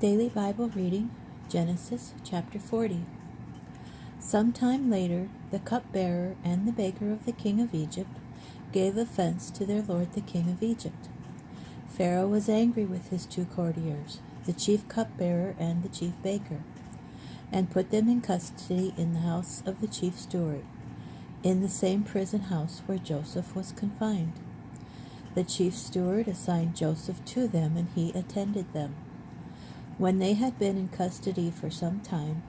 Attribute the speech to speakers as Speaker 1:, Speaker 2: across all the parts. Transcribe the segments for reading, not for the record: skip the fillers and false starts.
Speaker 1: Daily Bible reading, Genesis chapter 40. Some time later, the cupbearer and the baker of the king of Egypt gave offense to their lord the king of Egypt. Pharaoh was angry with his two courtiers, the chief cupbearer and the chief baker, and put them in custody in the house of the chief steward, in the same prison house where Joseph was confined. The chief steward assigned Joseph to them, and he attended them. When they had been in custody for some time,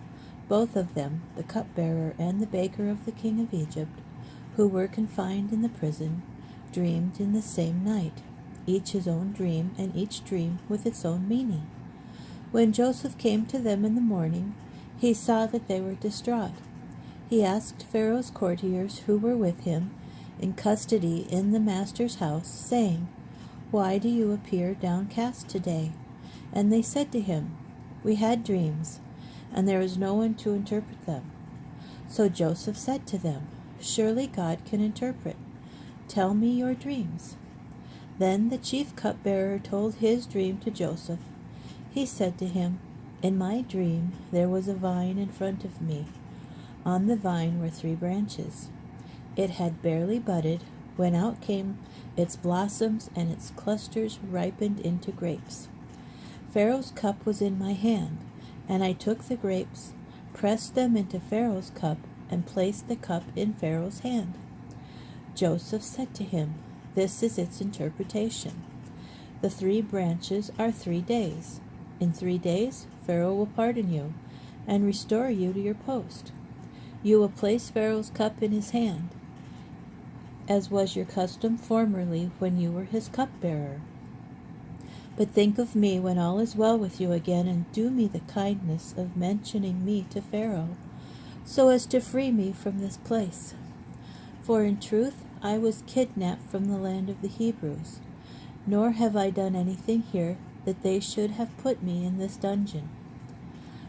Speaker 1: both of them, the cupbearer and the baker of the king of Egypt, who were confined in the prison, dreamed in the same night, each his own dream, and each dream with its own meaning. When Joseph came to them in the morning, he saw that they were distraught. He asked Pharaoh's courtiers who were with him in custody in the master's house, saying, "Why do you appear downcast today?" And they said to him, "We had dreams, and there is no one to interpret them." So Joseph said to them, "Surely God can interpret. Tell me your dreams." Then the chief cupbearer told his dream to Joseph. He said to him, "In my dream there was a vine in front of me. On the vine were 3 branches. It had barely budded when out came its blossoms, and its clusters ripened into grapes. Pharaoh's cup was in my hand, and I took the grapes, pressed them into Pharaoh's cup, and placed the cup in Pharaoh's hand." Joseph said to him, "This is its interpretation. The 3 branches are 3 days. In 3 days Pharaoh will pardon you and restore you to your post. You will place Pharaoh's cup in his hand, as was your custom formerly when you were his cupbearer. But think of me when all is well with you again, and do me the kindness of mentioning me to Pharaoh, so as to free me from this place. For in truth I was kidnapped from the land of the Hebrews, nor have I done anything here that they should have put me in this dungeon."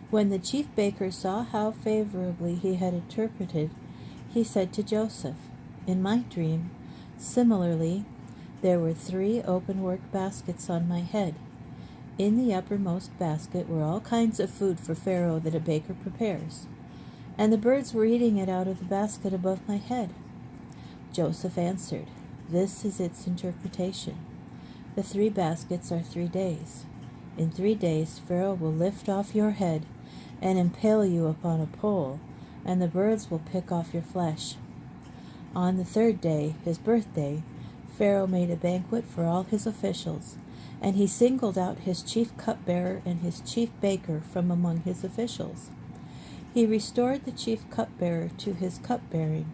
Speaker 1: When the chief baker saw how favorably he had interpreted, he said to Joseph, "In my dream, similarly, there were 3 open-work baskets on my head. In the uppermost basket were all kinds of food for Pharaoh that a baker prepares, and the birds were eating it out of the basket above my head." Joseph answered, "This is its interpretation. The 3 baskets are 3 days. In 3 days Pharaoh will lift off your head and impale you upon a pole, and the birds will pick off your flesh. On the 3rd day, his birthday, Pharaoh made a banquet for all his officials, and he singled out his chief cupbearer and his chief baker from among his officials. He restored the chief cupbearer to his cupbearing,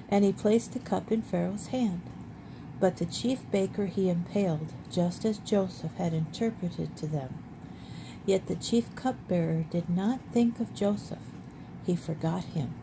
Speaker 1: and he placed the cup in Pharaoh's hand. But the chief baker he impaled, just as Joseph had interpreted to them. Yet the chief cupbearer did not think of Joseph. He forgot him.